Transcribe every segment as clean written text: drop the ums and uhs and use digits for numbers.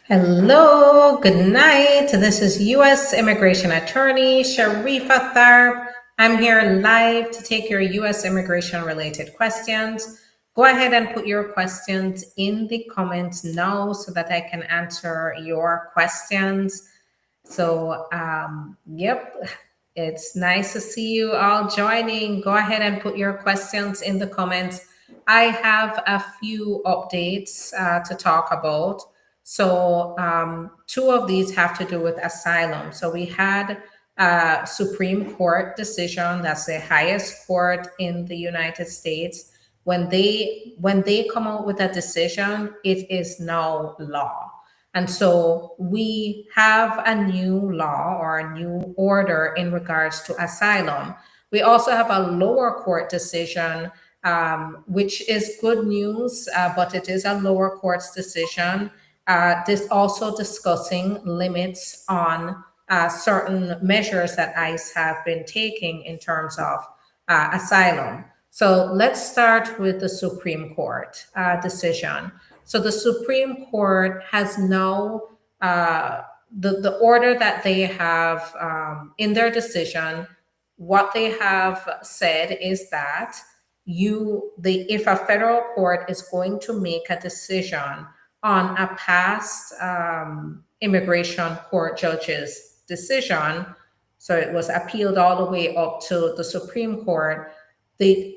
Hello, good night. This is U.S. Immigration Attorney Sharifa Tharpe. I'm here live to take your U.S. immigration related questions. Go ahead and put your questions in the comments now so that I can answer your questions. So, it's nice to see you all joining. Go ahead and put your questions in the comments. I have a few updates to talk about. So two of these have to do with asylum. So we had a Supreme Court decision, that's the highest court in the United States. When they come out with a decision, it is now law. And so we have a new law or a new order in regards to asylum. We also have a lower court decision, which is good news, but it is a lower court's decision. This also discussing limits on certain measures that ICE have been taking in terms of asylum. So let's start with the Supreme Court decision. So the Supreme Court has now, the order that they have in their decision, what they have said is that if a federal court is going to make a decision on a past immigration court judge's decision, so it was appealed all the way up to the Supreme Court, the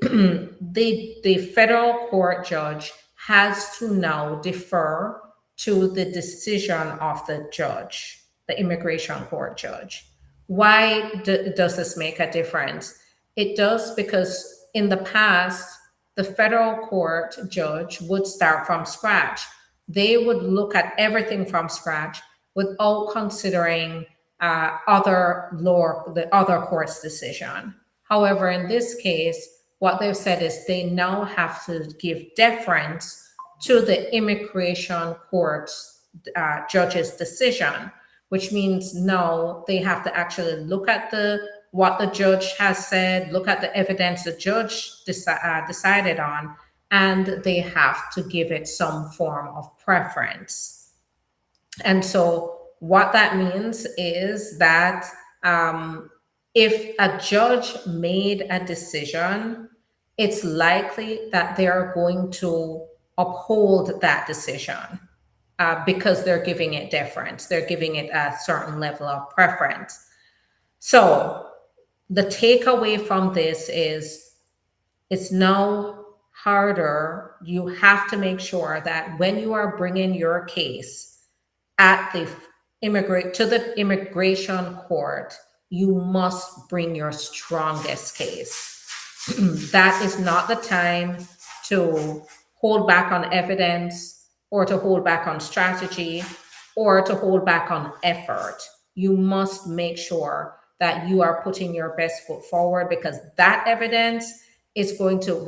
federal court judge has to now defer to the decision of the judge, the immigration court judge. Why does this make a difference? It does because in the past, the federal court judge would start from scratch. They would look at everything from scratch without considering the other court's decision. However, in this case, what they've said is they now have to give deference to the immigration court judge's decision, which means now they have to actually look at what the judge has said, look at the evidence the judge decided on, and they have to give it some form of preference. And so what that means is that if a judge made a decision, it's likely that they are going to uphold that decision because they're giving it deference. They're giving it a certain level of preference. So the takeaway from this is it's now harder. You have to make sure that when you are bringing your case to the immigration court, you must bring your strongest case. That is not the time to hold back on evidence or to hold back on strategy or to hold back on effort. You must make sure that you are putting your best foot forward, because that evidence is going to,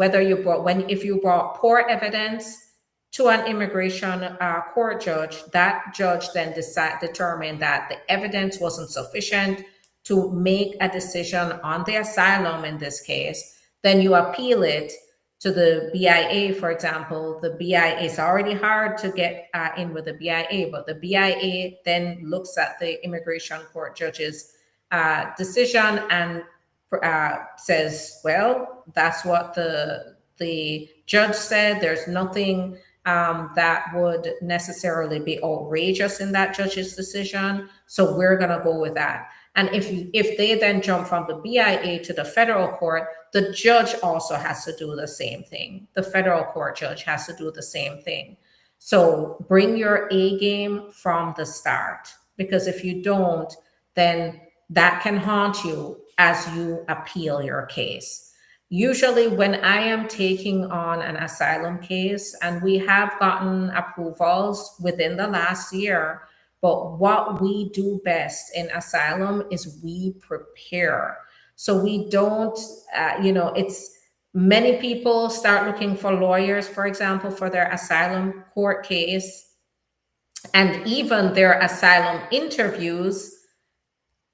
if you brought poor evidence to an immigration court judge, that judge then determined that the evidence wasn't sufficient to make a decision on the asylum in this case, then you appeal it to the BIA, for example. The BIA is already hard to get in with the BIA, but the BIA then looks at the immigration court judge's decision and says, well, that's what the judge said. There's nothing that would necessarily be outrageous in that judge's decision, so we're going to go with that. And if they then jump from the BIA to the federal court, the judge also has to do the same thing. The federal court judge has to do the same thing. So bring your A game from the start, because if you don't, then that can haunt you as you appeal your case. Usually when I am taking on an asylum case, and we have gotten approvals within the last year, but what we do best in asylum is we prepare. So we don't, it's many people start looking for lawyers, for example, for their asylum court case, and even their asylum interviews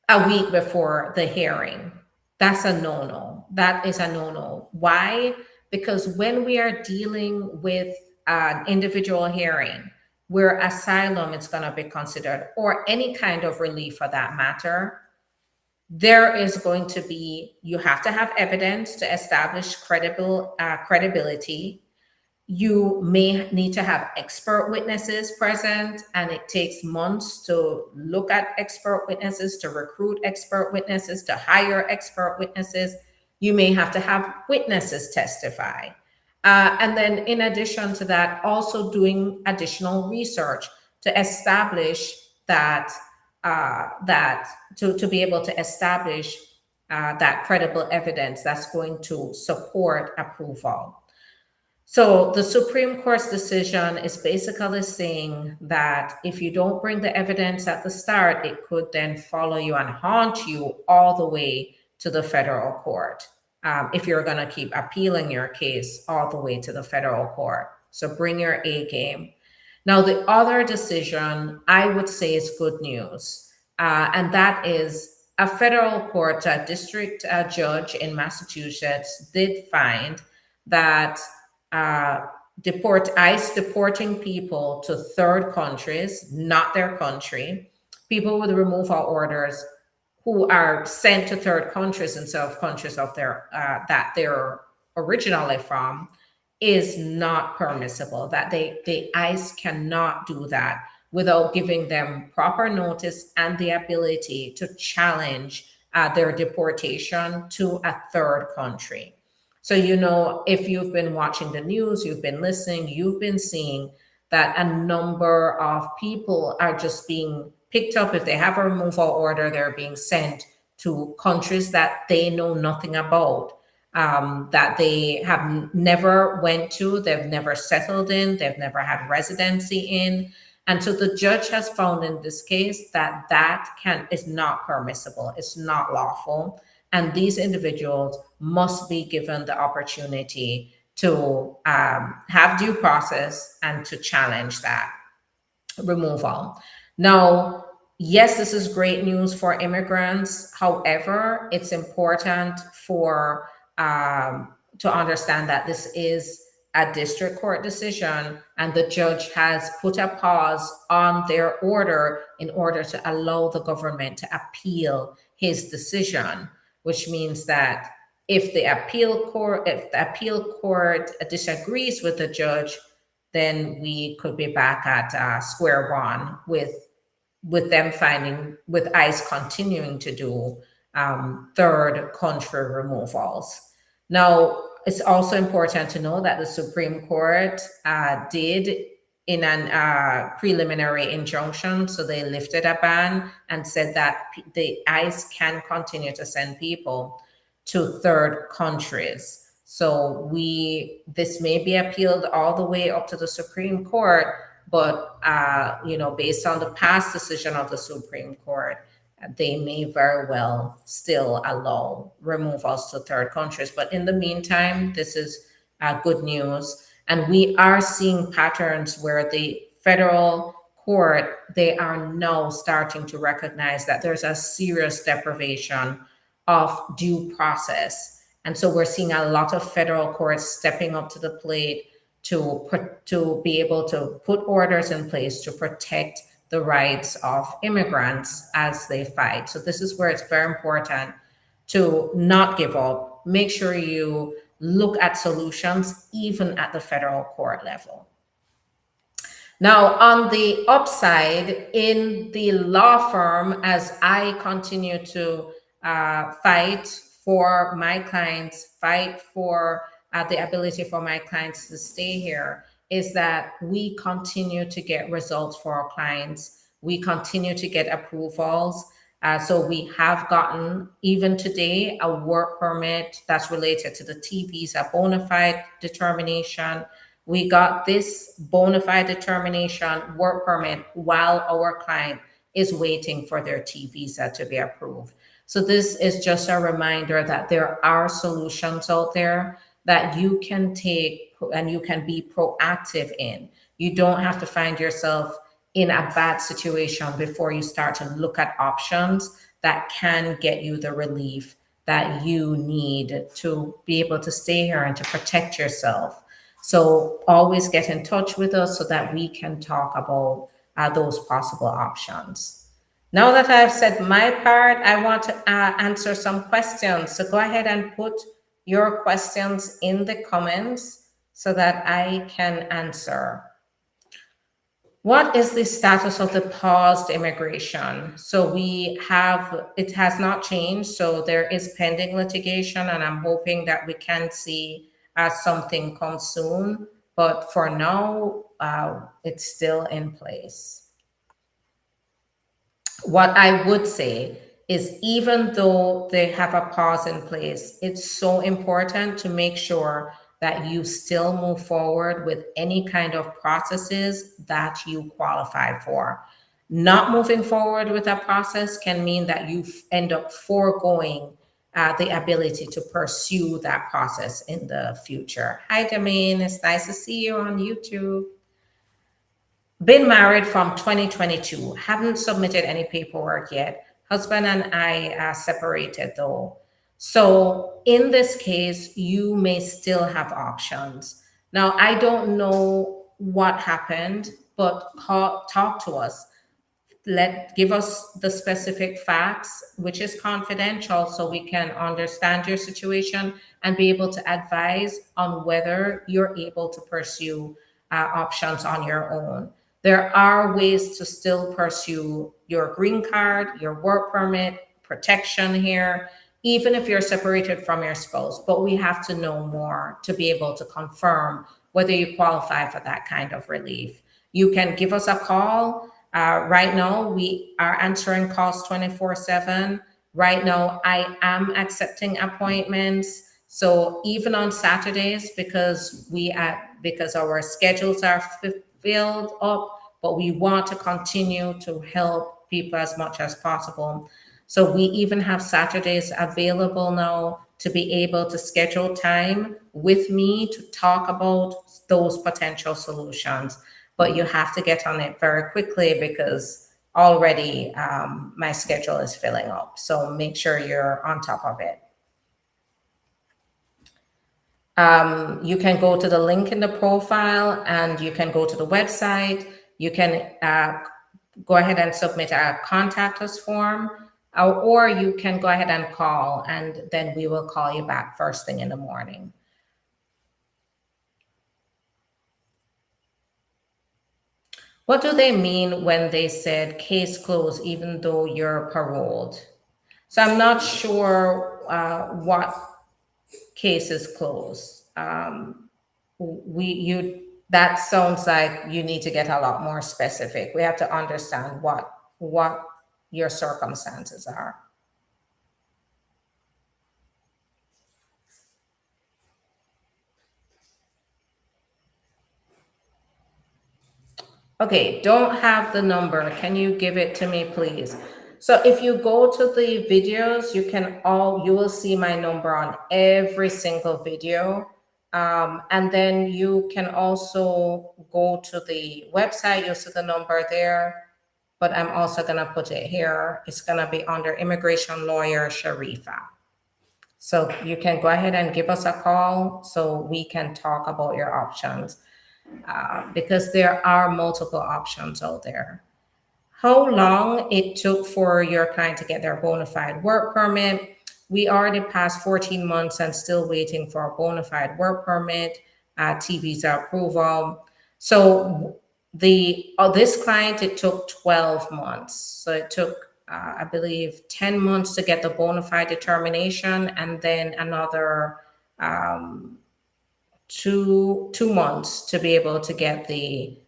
a week before the hearing. That's a no-no. That is a no-no. Why? Because when we are dealing with an individual hearing, where asylum is going to be considered, or any kind of relief for that matter, there is going to be, you have to have evidence to establish credibility. You may need to have expert witnesses present, and it takes months to look at expert witnesses, to recruit expert witnesses, to hire expert witnesses. You may have to have witnesses testify. And then in addition to that, also doing additional research to establish that, to be able to establish that credible evidence that's going to support approval. So the Supreme Court's decision is basically saying that if you don't bring the evidence at the start, it could then follow you and haunt you all the way to the federal court, if you're going to keep appealing your case all the way to the federal court. So bring your A game. Now, the other decision I would say is good news, and that is a federal court, a district judge in Massachusetts did find that ICE deporting people to third countries, not their country, people with removal orders who are sent to third countries instead of countries of their that they're originally from, is not permissible. That the ICE cannot do that without giving them proper notice and the ability to challenge their deportation to a third country. So, if you've been watching the news, you've been listening, you've been seeing that a number of people are just being picked up. If they have a removal order, they're being sent to countries that they know nothing about, that they have never went to, they've never settled in, they've never had residency in. And so the judge has found in this case that is not permissible, it's not lawful. And these individuals must be given the opportunity to have due process and to challenge that removal. Now, yes, this is great news for immigrants. However, it's important for to understand that this is a district court decision, and the judge has put a pause on their order in order to allow the government to appeal his decision, which means that if the appeal court disagrees with the judge, then we could be back at square one with them finding, with ICE continuing to do third country removals. Now, it's also important to know that the Supreme Court did in an preliminary injunction, so they lifted a ban and said that the ICE can continue to send people to third countries. So this may be appealed all the way up to the Supreme Court, but based on the past decision of the Supreme Court, they may very well still allow removals to third countries. But in the meantime, this is good news. And we are seeing patterns where the federal court, they are now starting to recognize that there's a serious deprivation of due process. And so we're seeing a lot of federal courts stepping up to the plate to be able to put orders in place to protect the rights of immigrants as they fight. So this is where it's very important to not give up. Make sure you look at solutions even at the federal court level. Now, on the upside, in the law firm, as I continue to fight for my clients, fight for the ability for my clients to stay here, is that we continue to get results for our clients. We continue to get approvals. So we have gotten, even today, a work permit that's related to the T visa bona fide determination. We got this bona fide determination work permit while our client is waiting for their T visa to be approved. So this is just a reminder that there are solutions out there that you can take and you can be proactive in. You don't have to find yourself in a bad situation before you start to look at options that can get you the relief that you need to be able to stay here and to protect yourself. So always get in touch with us so that we can talk about those possible options. Now that I've said my part, I want to answer some questions. So go ahead and put your questions in the comments so that I can answer. What is the status of the paused immigration? So it has not changed. So there is pending litigation, and I'm hoping that we can see something come soon. But for now, it's still in place. What I would say is, even though they have a pause in place, it's so important to make sure that you still move forward with any kind of processes that you qualify for. Not moving forward with a process can mean that you end up foregoing the ability to pursue that process in the future. Hi, Domain. It's nice to see you on YouTube. Been married from 2022. Haven't submitted any paperwork yet. Husband and I are separated though. So in this case, you may still have options. Now, I don't know what happened, but talk to us. Give us the specific facts, which is confidential, so we can understand your situation and be able to advise on whether you're able to pursue options on your own. There are ways to still pursue your green card, your work permit, protection here, even if you're separated from your spouse. But we have to know more to be able to confirm whether you qualify for that kind of relief. You can give us a call. Right now, we are answering calls 24/7. Right now, I am accepting appointments. So even on Saturdays, because our schedules are filled up, but we want to continue to help people as much as possible. So we even have Saturdays available now to be able to schedule time with me to talk about those potential solutions. But you have to get on it very quickly because already my schedule is filling up. So make sure you're on top of it. You can go to the link in the profile and you can go to the website. You can go ahead and submit a contact us form, or you can go ahead and call, and then we will call you back first thing in the morning. What do they mean when they said case closed even though you're paroled? So I'm not sure what case is closed. That sounds like you need to get a lot more specific. We have to understand what your circumstances are. Okay, don't have the number. Can you give it to me, please? So if you go to the videos, you will see my number on every single video. And then you can also go to the website, you'll see the number there, but I'm also gonna put it here. It's gonna be under Immigration Lawyer Sharifa. So you can go ahead and give us a call so we can talk about your options. Because there are multiple options out there. How long it took for your client to get their bona fide work permit? We already passed 14 months and still waiting for a bona fide work permit, T visa approval. So this client, it took 12 months. So it took, I believe, 10 months to get the bona fide determination, and then another 2 months to be able to get the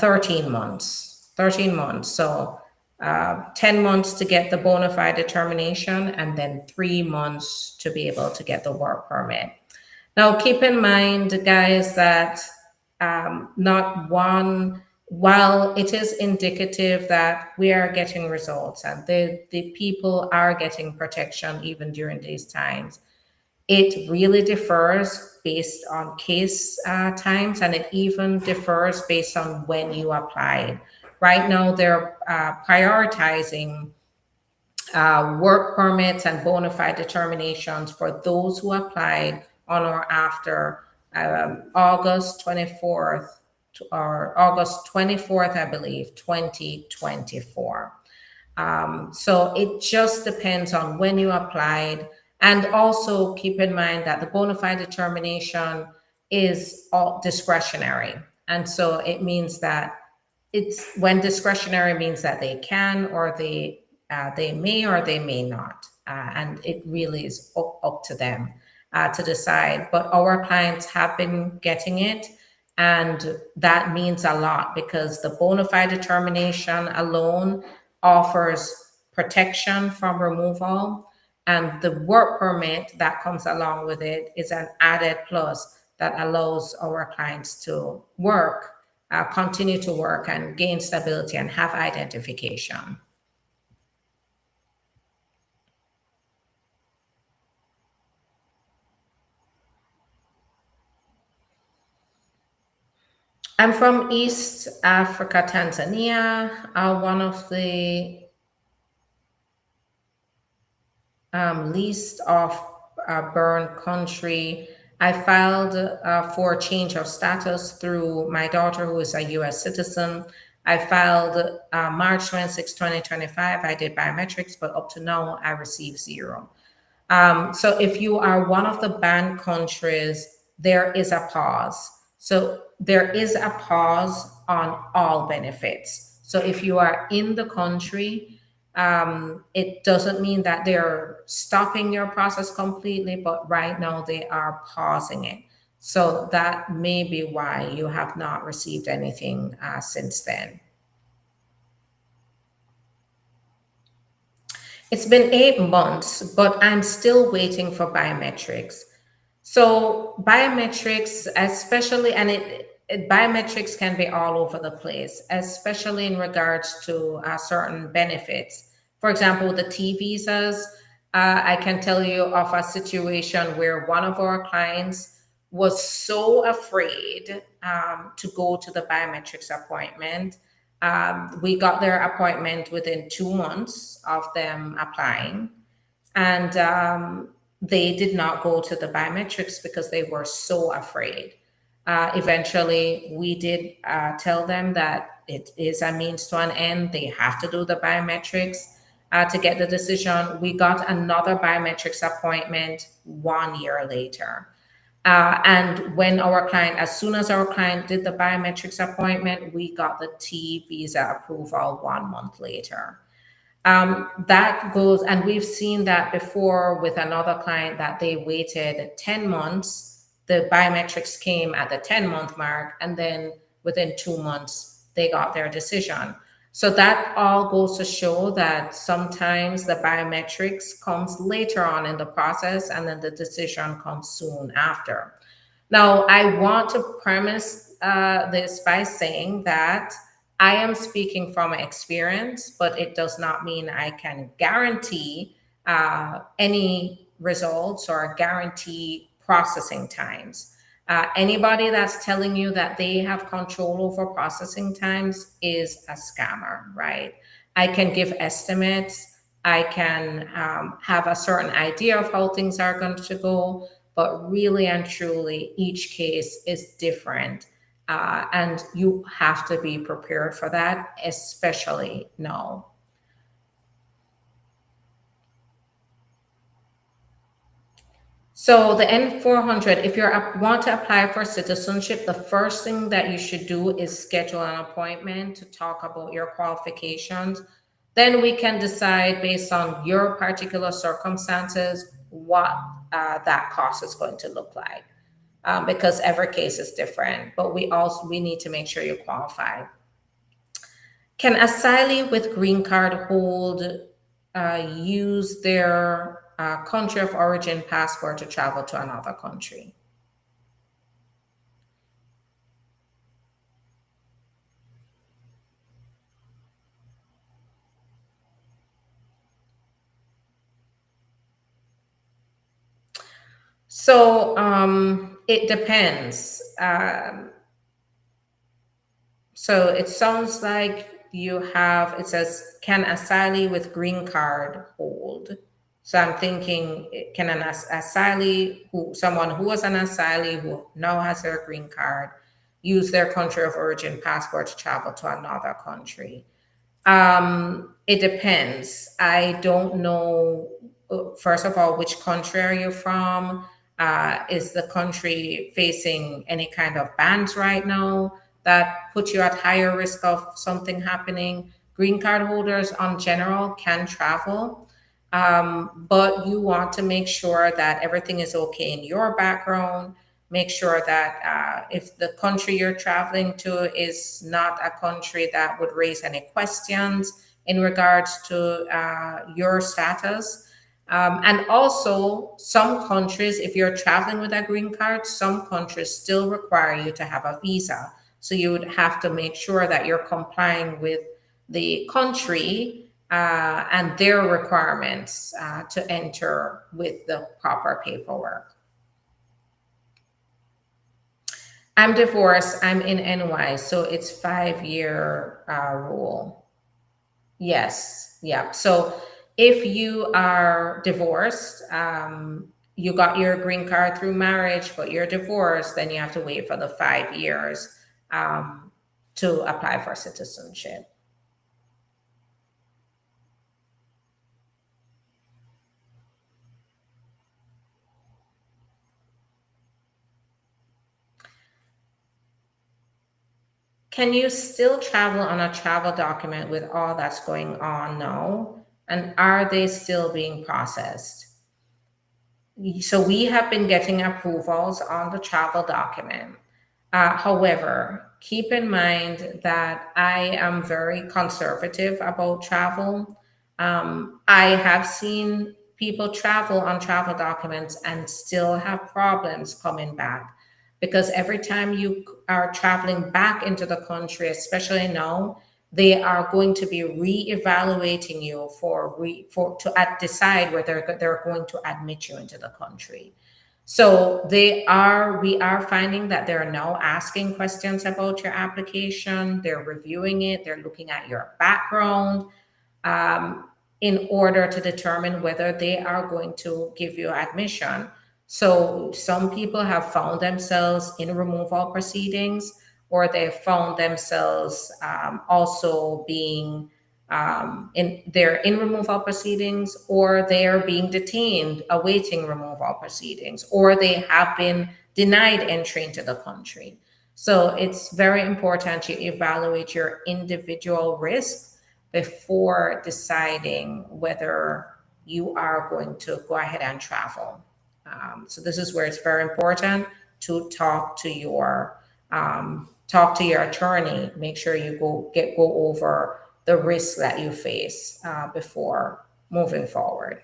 13 months. So 10 months to get the bona fide determination, and then 3 months to be able to get the work permit. Now keep in mind, guys, that while it is indicative that we are getting results and the people are getting protection even during these times, it really differs based on case times, and it even differs based on when you applied. Right now, they're prioritizing work permits and bona fide determinations for those who applied on or after August 24th or August 24th, I believe, 2024. So it just depends on when you applied. And also keep in mind that the bona fide determination is all discretionary. And so it means that it's when discretionary means that they can or they may or they may not. And it really is up to them to decide. But our clients have been getting it. And that means a lot because the bona fide determination alone offers protection from removal. And the work permit that comes along with it is an added plus that allows our clients to work, continue to work and gain stability and have identification. I'm from East Africa, Tanzania, one of the least of burned country. I filed for change of status through my daughter, who is a US citizen. I filed March 26, 2025. I did biometrics, but up to now, I received zero. So if you are one of the banned countries, there is a pause. So there is a pause on all benefits. So if you are in the country, it doesn't mean that they're stopping your process completely, but right now they are pausing it. So that may be why you have not received anything since then. It's been 8 months, but I'm still waiting for biometrics. So biometrics, especially, and biometrics can be all over the place, especially in regards to certain benefits. For example, the T visas. I can tell you of a situation where one of our clients was so afraid to go to the biometrics appointment. We got their appointment within 2 months of them applying, and they did not go to the biometrics because they were so afraid. Eventually, we did tell them that it is a means to an end. They have to do the biometrics to get the decision. We got another biometrics appointment 1 year later. And when our client, as soon as our client did the biometrics appointment, we got the T visa approval 1 month later. That goes, and we've seen that before with another client that they waited 10 months. The biometrics came at the 10-month mark, and then within 2 months, they got their decision. So that all goes to show that sometimes the biometrics comes later on in the process, and then the decision comes soon after. Now, I want to premise this by saying that I am speaking from experience, but it does not mean I can guarantee any results or guarantee processing times. Anybody that's telling you that they have control over processing times is a scammer, right? I can give estimates. I can have a certain idea of how things are going to go, but really and truly, each case is different. And you have to be prepared for that, especially now. So the N400, if you want to apply for citizenship, the first thing that you should do is schedule an appointment to talk about your qualifications. Then we can decide based on your particular circumstances what that cost is going to look like. Because every case is different, but we need to make sure you qualify. Can asylee with green card hold use their country of origin passport to travel to another country? So it depends. So it sounds like it says, can asylee with green card hold? So I'm thinking, can an asylee, someone who was an asylee who now has their green card, use their country of origin passport to travel to another country? It depends. I don't know, first of all, which country are you from? Is the country facing any kind of bans right now that put you at higher risk of something happening? Green card holders, on general, can travel, but you want to make sure that everything is okay in your background. Make sure that if the country you're traveling to is not a country that would raise any questions in regards to your status. And also, some countries, if you're traveling with a green card, some countries still require you to have a visa. So you would have to make sure that you're complying with the country and their requirements to enter with the proper paperwork. I'm divorced. I'm in NY, so it's 5 year rule. Yes, yeah. So if you are divorced, you got your green card through marriage, but you're divorced, then you have to wait for the 5 years to apply for citizenship. Can you still travel on a travel document with all that's going on now? And are they still being processed? So we have been getting approvals on the travel document. However, keep in mind that I am very conservative about travel. I have seen people travel on travel documents and still have problems coming back, because every time you are traveling back into the country, especially now, they are going to be re-evaluating you for to decide whether they're going to admit you into the country. So we are finding that they're now asking questions about your application. They're reviewing it. They're looking at your background in order to determine whether they are going to give you admission. So some people have found themselves in removal proceedings, or they found themselves also being they're in removal proceedings, or they are being detained awaiting removal proceedings, or they have been denied entry into the country. So it's very important to evaluate your individual risk before deciding whether you are going to go ahead and travel. So this is where it's very important to talk to your attorney. Make sure you go over the risks that you face before moving forward.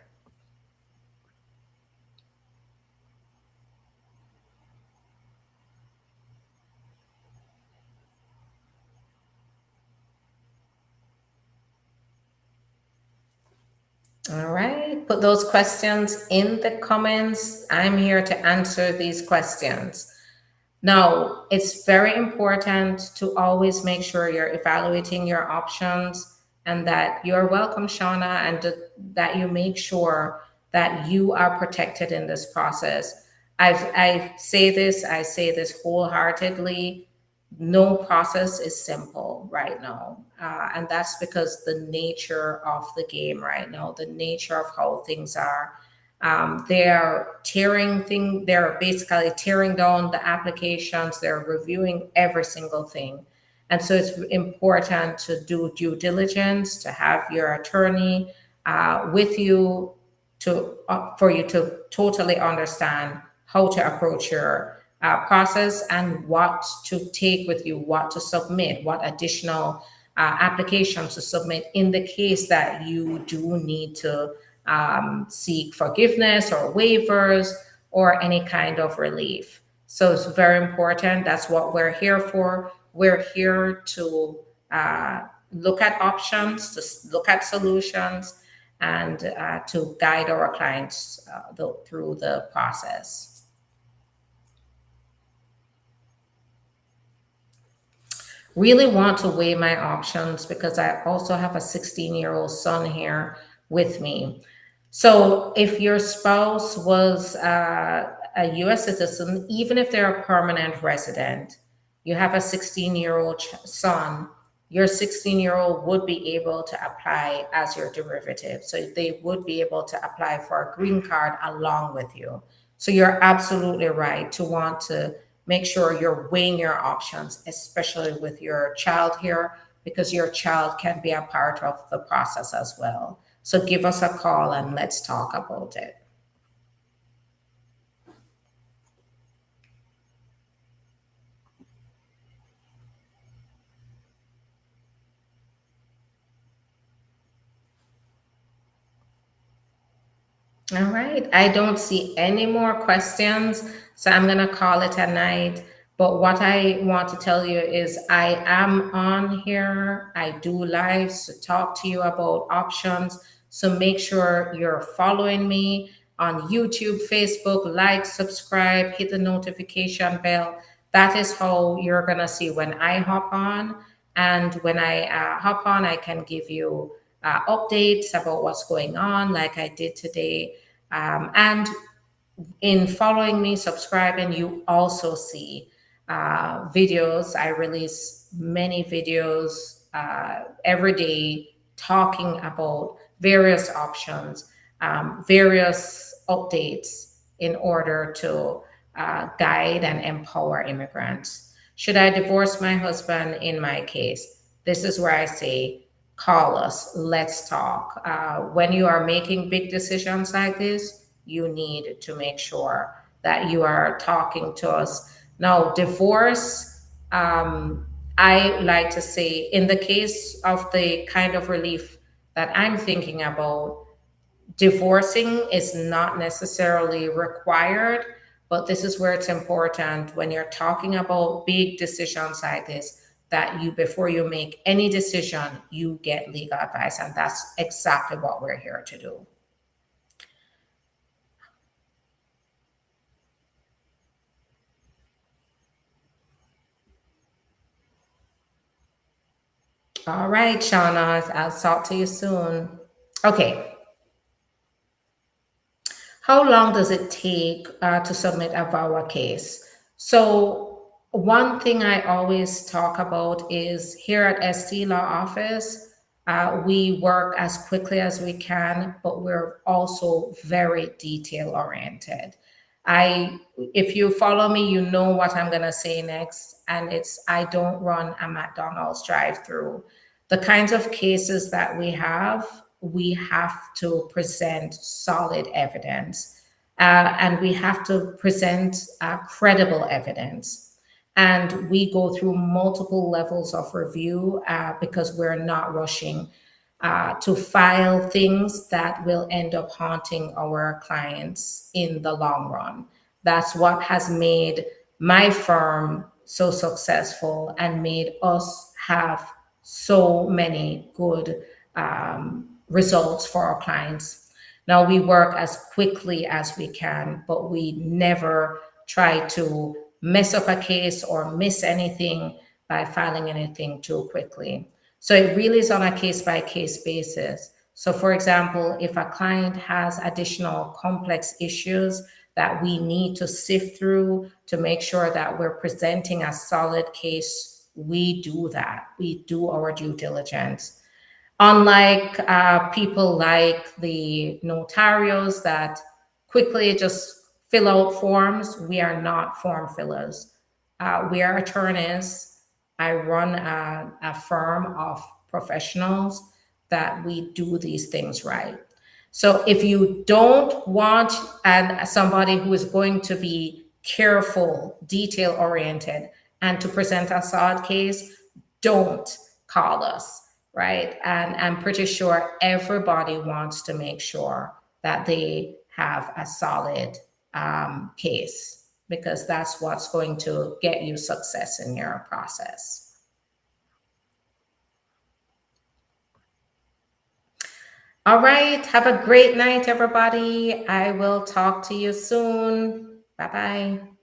All right, put those questions in the comments. I'm here to answer these questions. Now, it's very important to always make sure you're evaluating your options, and that you're welcome, Shauna, and that you make sure that you are protected in this process. I say this wholeheartedly. No process is simple right now. And that's because the nature of the game right now, the nature of how things are, they're basically tearing down the applications. They're reviewing every single thing. And so it's important to do due diligence, to have your attorney with you for you to totally understand how to approach your process, and what to take with you, what to submit, what additional applications to submit in the case that you do need to seek forgiveness or waivers or any kind of relief. So it's very important. That's what we're here for. We're here to look at options, to look at solutions, and to guide our clients through the process. Really want to weigh my options, because I also have a 16-year-old son here with me. So if your spouse was a US citizen, even if they're a permanent resident, you have a 16-year-old son, your 16-year-old would be able to apply as your derivative. So they would be able to apply for a green card along with you. So you're absolutely right to want to make sure you're weighing your options, especially with your child here, because your child can be a part of the process as well. So give us a call and let's talk about it. All right. I don't see any more questions, so I'm going to call it a night. But what I want to tell you is I am on here. I do lives to talk to you about options. So make sure you're following me on YouTube, Facebook, like, subscribe, hit the notification bell. That is how you're going to see when I hop on. And when I hop on, I can give you updates about what's going on, like I did today. And in following me, subscribing, you also see videos. I release many videos every day talking about various options, various updates in order to guide and empower immigrants. Should I divorce my husband in my case? This is where I say, call us, let's talk. When you are making big decisions like this, you need to make sure that you are talking to us. Now, divorce, I like to say, in the case of the kind of relief that I'm thinking about, divorcing is not necessarily required, but this is where it's important when you're talking about big decisions like this that you, before you make any decision, you get legal advice. And that's exactly what we're here to do. All right, Shauna, I'll talk to you soon. Okay. How long does it take to submit a VAWA case? So, one thing I always talk about is here at ST Law Office, we work as quickly as we can, but we're also very detail oriented. If you follow me, you know what I'm going to say next, and it's I don't run a McDonald's drive-through. The kinds of cases that we have to present solid evidence, and we have to present credible evidence. And we go through multiple levels of review because we're not rushing to file things that will end up haunting our clients in the long run. That's what has made my firm so successful and made us have so many good results for our clients. Now, we work as quickly as we can, but we never try to mess up a case or miss anything by filing anything too quickly. So it really is on a case by case basis. So, for example, if a client has additional complex issues that we need to sift through to make sure that we're presenting a solid case, we do that. We do our due diligence. Unlike people like the notarios that quickly just fill out forms, we are not form fillers. We are attorneys. I run a firm of professionals that we do these things right. So if you don't want somebody who is going to be careful, detail oriented, and to present a solid case, don't call us, right? And I'm pretty sure everybody wants to make sure that they have a solid case because that's what's going to get you success in your process. All right. Have a great night, everybody. I will talk to you soon. Bye bye.